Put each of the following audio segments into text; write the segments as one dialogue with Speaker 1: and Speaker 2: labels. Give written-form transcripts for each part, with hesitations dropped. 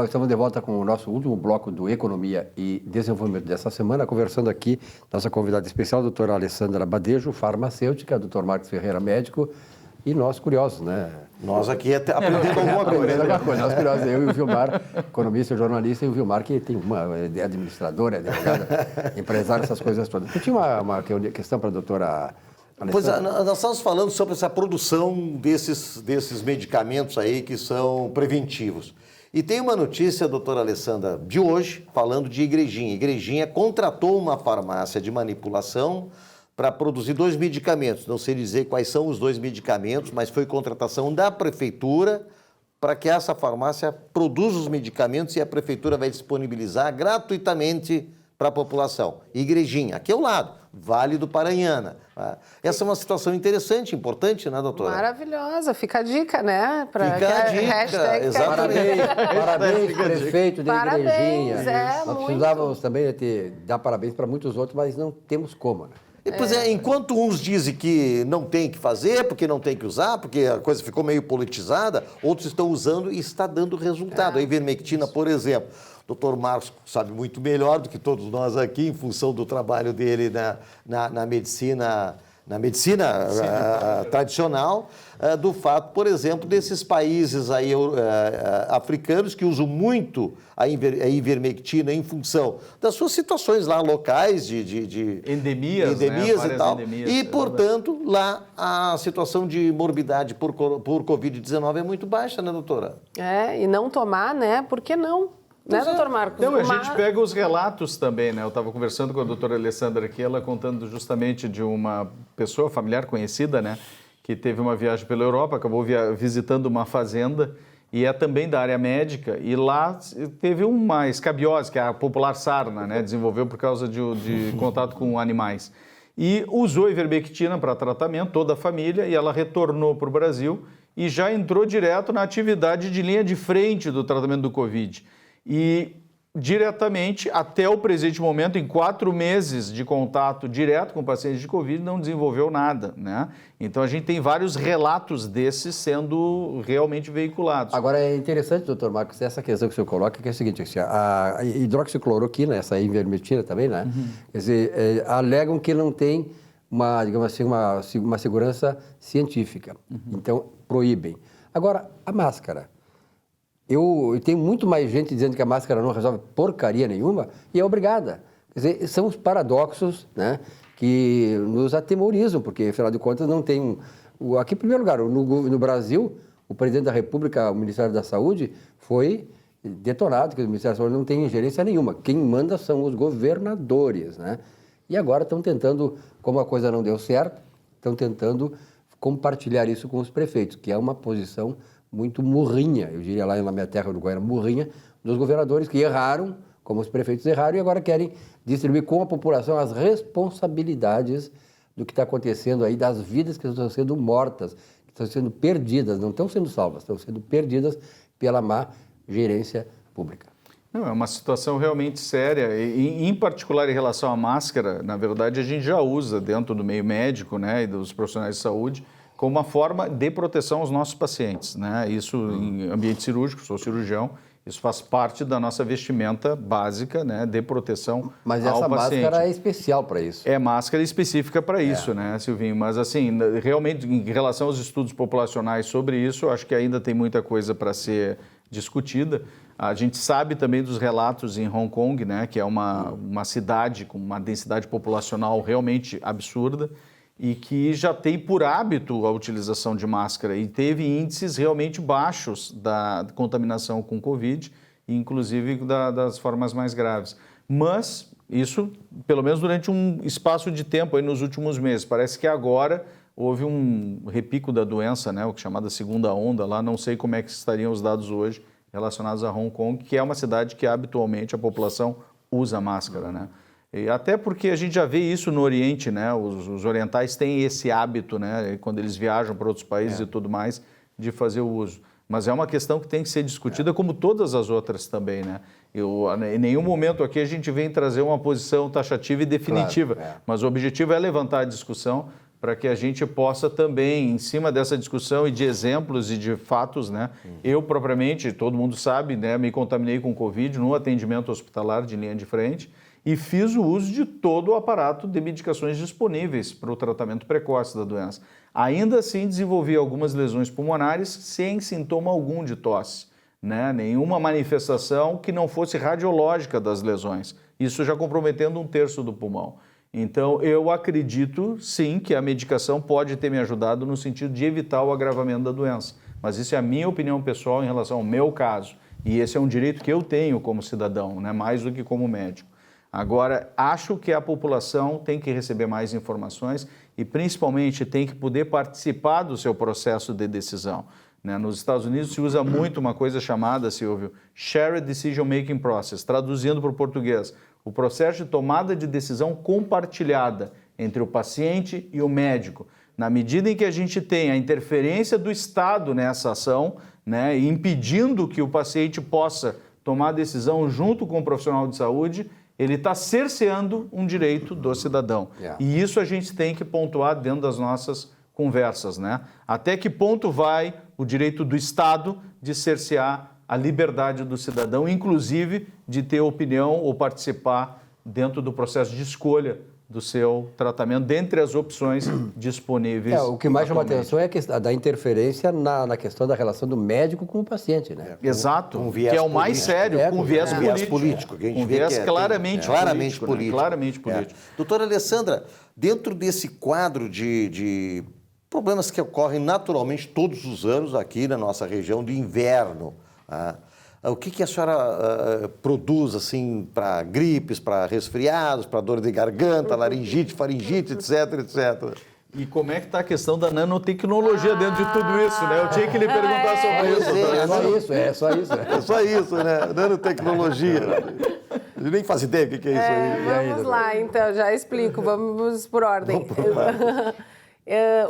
Speaker 1: estamos de volta com o nosso último bloco do Economia e Desenvolvimento dessa semana, conversando aqui, nossa convidada especial, a doutora Alessandra Badejo, farmacêutica, doutor Marcos Ferreira, médico, e nós curiosos, né?
Speaker 2: Nós aqui aprendendo alguma coisa.
Speaker 1: Nós curiosos, eu e o Vilmar, economista e jornalista, e o Vilmar que tem uma administradora, advogada, empresário, essas coisas todas. Eu tinha uma questão para a doutora Alessandra.
Speaker 2: Pois nós estamos falando sobre essa produção desses medicamentos aí que são preventivos. E tem uma notícia, doutora Alessandra, de hoje, falando de Igrejinha. Igrejinha contratou uma farmácia de manipulação para produzir 2 medicamentos. Não sei dizer quais são os 2 medicamentos, mas foi contratação da prefeitura para que essa farmácia produza os medicamentos e a prefeitura vai disponibilizar gratuitamente para a população. Igrejinha, aqui ao lado, Vale do Paranhana. Essa é uma situação interessante, importante, né, doutora?
Speaker 3: Maravilhosa, fica a dica, né?
Speaker 2: Fica a dica, exatamente.
Speaker 1: Parabéns, prefeito de Igrejinha. Nós
Speaker 3: muito.
Speaker 1: precisávamos também dar parabéns para muitos outros, mas não temos como, né?
Speaker 2: Pois é, enquanto uns dizem que não tem que fazer, porque não tem que usar, porque a coisa ficou meio politizada, outros estão usando e está dando resultado. A ivermectina, por exemplo, o doutor Marcos sabe muito melhor do que todos nós aqui, em função do trabalho dele na medicina tradicional, do fato, por exemplo, desses países aí, africanos que usam muito a ivermectina em função das suas situações lá locais de
Speaker 4: endemias, né?
Speaker 2: e tal.
Speaker 4: Endemias,
Speaker 2: portanto, lá a situação de morbidade por Covid-19 é muito baixa, né, doutora?
Speaker 3: E não tomar, né? Por que não? Né, doutor Marcos?
Speaker 4: Então, a gente pega os relatos também, né? Eu estava conversando com a doutora Alessandra aqui, ela contando justamente de uma pessoa familiar conhecida, né? Que teve uma viagem pela Europa, acabou visitando uma fazenda e é também da área médica, e lá teve uma escabiose, que é a popular sarna, né? Desenvolveu por causa de contato com animais. E usou ivermectina para tratamento, toda a família, e ela retornou para o Brasil e já entrou direto na atividade de linha de frente do tratamento do Covid. E diretamente, até o presente momento, em 4 meses de contato direto com pacientes de Covid, não desenvolveu nada, né? Então, a gente tem vários relatos desses sendo realmente veiculados.
Speaker 1: Agora, é interessante, doutor Marcos, essa questão que o senhor coloca, que é a seguinte, assim, a hidroxicloroquina, essa ivermectina também, né? Quer dizer, alegam que não tem digamos assim, uma segurança científica. Então, proíbem. Agora, a máscara. Eu tenho muito mais gente dizendo que a máscara não resolve porcaria nenhuma e é obrigada. Quer dizer, são os paradoxos, né, que nos atemorizam, porque, afinal de contas, não tem aqui, em primeiro lugar, no Brasil, o presidente da República, o Ministério da Saúde, foi detonado, que o Ministério da Saúde não tem ingerência nenhuma. Quem manda são os governadores, né? E agora estão tentando, como a coisa não deu certo, estão tentando compartilhar isso com os prefeitos, que é uma posição muito murrinha, eu diria lá na minha terra, Uruguai, murrinha, dos governadores que erraram, como os prefeitos erraram, e agora querem distribuir com a população as responsabilidades do que está acontecendo aí, das vidas que estão sendo mortas, que estão sendo perdidas, não estão sendo salvas, estão sendo perdidas pela má gerência pública.
Speaker 4: Não, é uma situação realmente séria, e em particular em relação à máscara, na verdade a gente já usa dentro do meio médico, né, e dos profissionais de saúde, como uma forma de proteção aos nossos pacientes, né? Isso em ambiente cirúrgico, sou cirurgião, isso faz parte da nossa vestimenta básica, né, de proteção ao paciente.
Speaker 1: Mas essa máscara é especial para isso.
Speaker 4: É máscara específica para isso, né, Silvinho? Mas assim, realmente, em relação aos estudos populacionais sobre isso, eu acho que ainda tem muita coisa para ser discutida. A gente sabe também dos relatos em Hong Kong, né, que é uma cidade com uma densidade populacional realmente absurda, e que já tem por hábito a utilização de máscara e teve índices realmente baixos da contaminação com Covid, inclusive das formas mais graves. Mas isso, pelo menos durante um espaço de tempo aí nos últimos meses, parece que agora houve um repico da doença, né, o que é chamada segunda onda lá, não sei como é que estariam os dados hoje relacionados a Hong Kong, que é uma cidade que habitualmente a população usa máscara, né? E até porque a gente já vê isso no Oriente, né? Os orientais têm esse hábito, né? Quando eles viajam para outros países e tudo mais, de fazer o uso. Mas é uma questão que tem que ser discutida como todas as outras também, né? Em nenhum momento aqui a gente vem trazer uma posição taxativa e definitiva, mas o objetivo é levantar a discussão para que a gente possa também, em cima dessa discussão e de exemplos e de fatos, né? Eu propriamente, todo mundo sabe, né? Me contaminei com Covid no atendimento hospitalar de linha de frente e fiz o uso de todo o aparato de medicações disponíveis para o tratamento precoce da doença. Ainda assim, desenvolvi algumas lesões pulmonares sem sintoma algum de tosse, né? Nenhuma manifestação que não fosse radiológica das lesões. Isso já comprometendo 1/3 do pulmão. Então, eu acredito, sim, que a medicação pode ter me ajudado no sentido de evitar o agravamento da doença. Mas isso é a minha opinião pessoal em relação ao meu caso. E esse é um direito que eu tenho como cidadão, né? Mais do que como médico. Agora, acho que a população tem que receber mais informações e, principalmente, tem que poder participar do seu processo de decisão, né? Nos Estados Unidos se usa muito uma coisa chamada, Silvio, Shared Decision Making Process, traduzindo para o português, o processo de tomada de decisão compartilhada entre o paciente e o médico. Na medida em que a gente tem a interferência do Estado nessa ação, né, impedindo que o paciente possa tomar a decisão junto com o profissional de saúde, ele está cerceando um direito do cidadão. E isso a gente tem que pontuar dentro das nossas conversas, né? Até que ponto vai o direito do Estado de cercear a liberdade do cidadão, inclusive de ter opinião ou participar dentro do processo de escolha do seu tratamento, dentre as opções disponíveis.
Speaker 1: O que mais chama atenção é a questão da interferência na questão da relação do médico com o paciente, né?
Speaker 4: Exato,
Speaker 2: com
Speaker 4: que é o mais
Speaker 2: político.
Speaker 4: sério, com viés político.
Speaker 2: Que a gente
Speaker 4: Com
Speaker 2: vê
Speaker 4: viés
Speaker 2: que é,
Speaker 4: claramente político. Né? Claramente político.
Speaker 2: Doutora Alessandra, dentro desse quadro de problemas que ocorrem naturalmente todos os anos aqui na nossa região de inverno, o que a senhora produz assim para gripes, para resfriados, para dor de garganta, laringite, faringite, etc, etc?
Speaker 4: E como é que está a questão da nanotecnologia dentro de tudo isso, né? Eu tinha que lhe perguntar sobre isso.
Speaker 1: É só isso.
Speaker 2: É só isso, né? Nanotecnologia. Eu nem faço ideia do que é isso aí.
Speaker 3: Vamos lá, então, já explico. Vamos por ordem.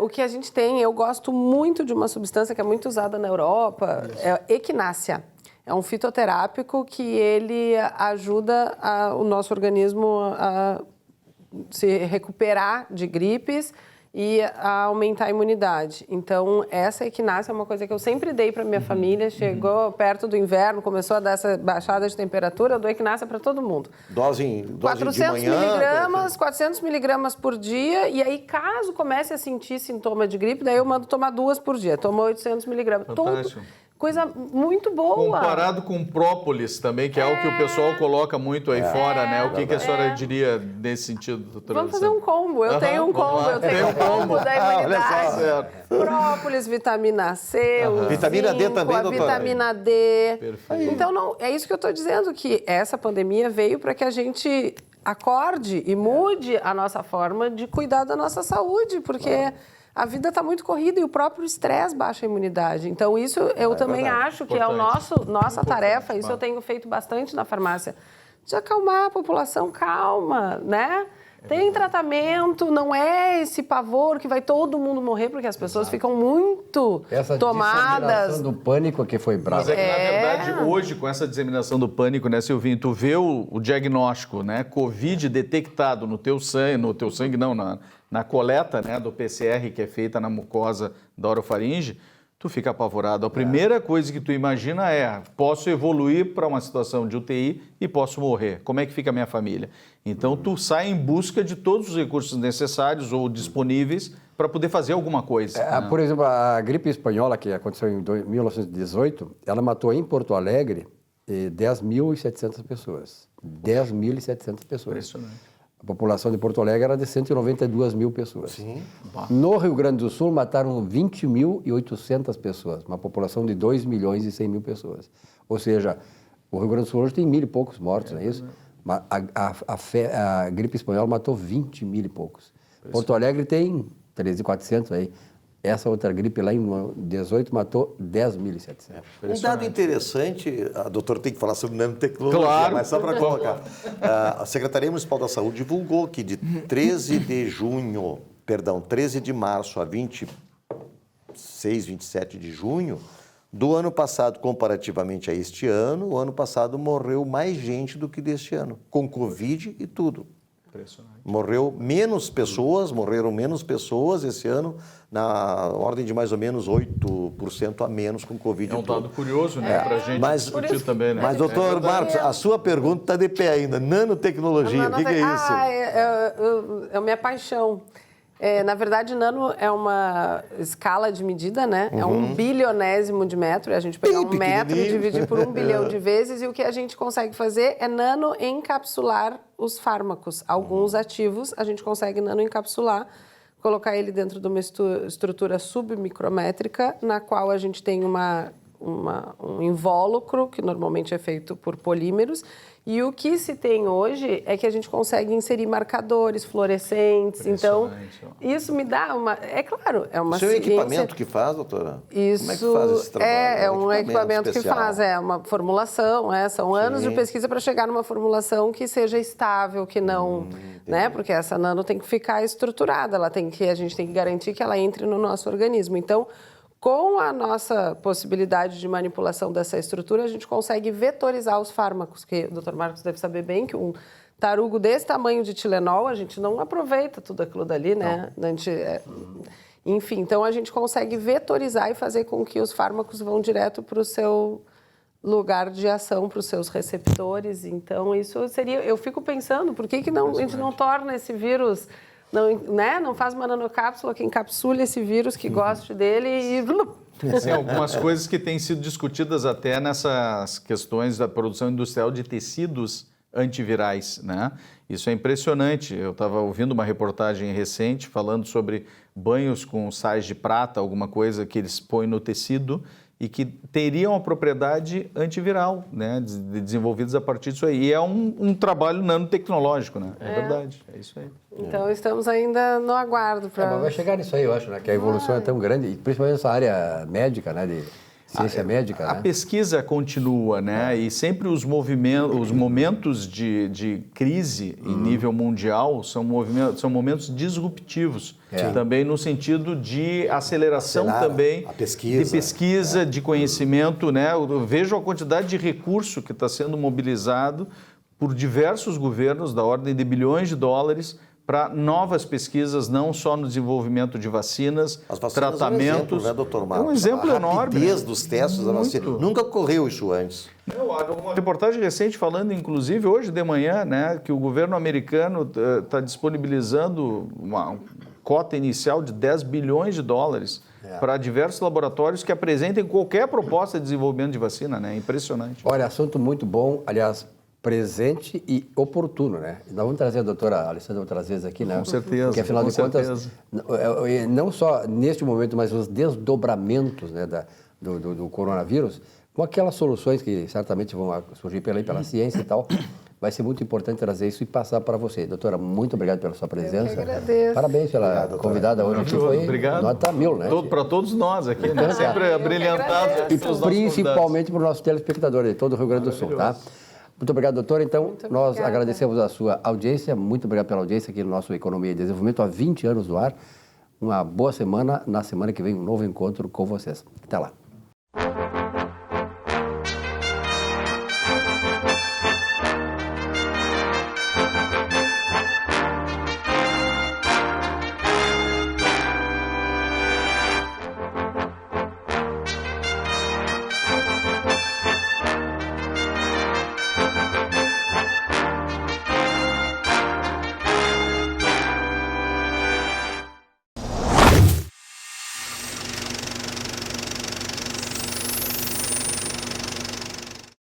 Speaker 3: O que a gente tem, eu gosto muito de uma substância que é muito usada na Europa, é equinácea. É um fitoterápico que ele ajuda o nosso organismo a se recuperar de gripes e a aumentar a imunidade. Então, essa equinácea é uma coisa que eu sempre dei para minha família. Chegou perto do inverno, começou a dar essa baixada de temperatura, eu dou equinácea para todo mundo.
Speaker 2: Dose
Speaker 3: 400
Speaker 2: de manhã?
Speaker 3: miligramas, 400 miligramas por dia. E aí, caso comece a sentir sintoma de gripe, daí eu mando tomar 2 por dia. Toma 800 miligramas. Coisa muito boa.
Speaker 4: Comparado com própolis também, que é algo que o pessoal coloca muito aí fora, né? O que a senhora diria nesse sentido, doutora?
Speaker 3: Vamos fazer um combo. Eu tenho um combo. Eu tenho um combo da imunidade. Própolis, vitamina C,
Speaker 2: vitamina D também,
Speaker 3: a
Speaker 2: doutora?
Speaker 3: Vitamina D.
Speaker 4: Perfeito.
Speaker 3: Então, não, é isso que eu estou dizendo, que essa pandemia veio para que a gente acorde e mude a nossa forma de cuidar da nossa saúde, porque a vida está muito corrida e o próprio estresse baixa a imunidade. Então, isso eu também acho que é nossa tarefa, isso eu tenho feito bastante na farmácia, de acalmar a população, calma, né? Tem tratamento, não é esse pavor que vai todo mundo morrer, porque as pessoas ficam muito tomadas.
Speaker 1: Essa disseminação do pânico que foi brava.
Speaker 4: Mas é que, na verdade, hoje, com essa disseminação do pânico, né, Silvinho, tu vê o diagnóstico, né, Covid detectado no teu sangue não, na coleta, né, do PCR que é feita na mucosa da orofaringe, tu fica apavorado. A primeira coisa que tu imagina é, posso evoluir para uma situação de UTI e posso morrer. Como é que fica a minha família? Então, tu sai em busca de todos os recursos necessários ou disponíveis para poder fazer alguma coisa. Né?
Speaker 1: Por exemplo, a gripe espanhola, que aconteceu em 1918, ela matou em Porto Alegre 10.700 pessoas. 10.700 pessoas.
Speaker 4: Impressionante.
Speaker 1: A população de Porto Alegre era de 192 mil pessoas.
Speaker 2: Sim.
Speaker 1: No Rio Grande do Sul, mataram 20.800 pessoas, uma população de 2.100.000 pessoas. Ou seja, o Rio Grande do Sul hoje tem 1.000 e poucos mortos, não é isso? A gripe espanhola matou 20.000 e poucos. Porto Alegre tem 13.400 aí. Essa outra gripe lá em 18 matou 10.700.
Speaker 2: Um dado interessante, a doutora tem que falar sobre nanotecnologia,
Speaker 4: claro,
Speaker 2: mas só para colocar. A Secretaria Municipal da Saúde divulgou que de 13 de março a 26, 27 de junho, do ano passado, comparativamente a este ano, o ano passado morreu mais gente do que deste ano, com Covid e tudo.
Speaker 4: Impressionante.
Speaker 2: Morreram menos pessoas esse ano, na ordem de mais ou menos 8% a menos com Covid.
Speaker 4: É um dado curioso, né, para a gente discutir também, né?
Speaker 2: Mas, doutor Marcos, a sua pergunta está de pé ainda. Nanotecnologia, o que é isso?
Speaker 3: É a minha paixão. Na verdade, nano é uma escala de medida, né? É 1 bilionésimo de metro. A gente pegar um metro e dividir por 1 bilhão de vezes. E o que a gente consegue fazer é nano-encapsular os fármacos. Alguns ativos a gente consegue nano-encapsular, colocar ele dentro de uma estrutura submicrométrica, na qual a gente tem um invólucro, que normalmente é feito por polímeros. E o que se tem hoje é que a gente consegue inserir marcadores fluorescentes. Então, isso me dá uma... É claro, é uma ciência...
Speaker 2: Isso é um equipamento que faz, doutora?
Speaker 3: Isso
Speaker 2: Como é que faz esse trabalho?
Speaker 3: É um equipamento
Speaker 2: especial.
Speaker 3: que faz, uma formulação, são anos de pesquisa para chegar numa formulação que seja estável, que não... né? Porque essa nano tem que ficar estruturada, a gente tem que garantir que ela entre no nosso organismo. Então, com a nossa possibilidade de manipulação dessa estrutura, a gente consegue vetorizar os fármacos, que o Dr. Marcos deve saber bem que um tarugo desse tamanho de Tilenol, a gente não aproveita tudo aquilo dali, né? Enfim, então a gente consegue vetorizar e fazer com que os fármacos vão direto para o seu lugar de ação, para os seus receptores. Então, isso seria... Eu fico pensando, por que a gente não torna esse vírus... Não faz uma nanocápsula que encapsule esse vírus, que goste dele e...
Speaker 4: Tem algumas coisas que têm sido discutidas até nessas questões da produção industrial de tecidos antivirais, né? Isso é impressionante. Eu estava ouvindo uma reportagem recente falando sobre banhos com sais de prata, alguma coisa que eles põem no tecido e que teriam a propriedade antiviral, né, desenvolvidos a partir disso aí. E é um trabalho nanotecnológico, né? É verdade, é isso aí.
Speaker 3: Então, estamos ainda no aguardo.
Speaker 1: Mas vai chegar nisso aí, eu acho, né? Que a evolução é tão grande, e principalmente nessa área médica, né? De ciência médica,
Speaker 4: A pesquisa continua, né? E sempre os momentos de crise em nível mundial são momentos disruptivos. Também no sentido de aceleração também de pesquisa, de conhecimento, né? Eu vejo a quantidade de recurso que está sendo mobilizado por diversos governos, da ordem de bilhões de dólares, para novas pesquisas, não só no desenvolvimento de vacinas, tratamentos.
Speaker 2: É um exemplo, né, doutor Marcos?
Speaker 4: É um exemplo enorme.
Speaker 2: A rapidez dos testes da vacina. Nunca ocorreu isso antes.
Speaker 4: Uma reportagem recente falando, inclusive, hoje de manhã, né, que o governo americano está disponibilizando uma cota inicial de 10 bilhões de dólares para diversos laboratórios que apresentem qualquer proposta de desenvolvimento de vacina, né? Impressionante.
Speaker 1: Olha, assunto muito bom, aliás, presente e oportuno, né? Nós vamos trazer a doutora Alessandra outras vezes aqui, né?
Speaker 4: Com certeza.
Speaker 1: Porque, afinal de contas, não só neste momento, mas os desdobramentos, né, do coronavírus, com aquelas soluções que certamente vão surgir pela ciência e tal, vai ser muito importante trazer isso e passar para você. Doutora, muito obrigado pela sua presença.
Speaker 3: Eu que agradeço.
Speaker 1: Parabéns pela convidada hoje aqui. Foi
Speaker 4: obrigado.
Speaker 1: Nota 1000, né?
Speaker 4: Para todos nós aqui, né? Sempre brilhantado.
Speaker 1: E principalmente para os nossos telespectadores de todo o Rio Grande do Sul, tá? Muito obrigado, doutor. Então, nós agradecemos a sua audiência. Muito obrigado pela audiência aqui no nosso Economia e Desenvolvimento, há 20 anos no ar. Uma boa semana. Na semana que vem, um novo encontro com vocês. Até lá.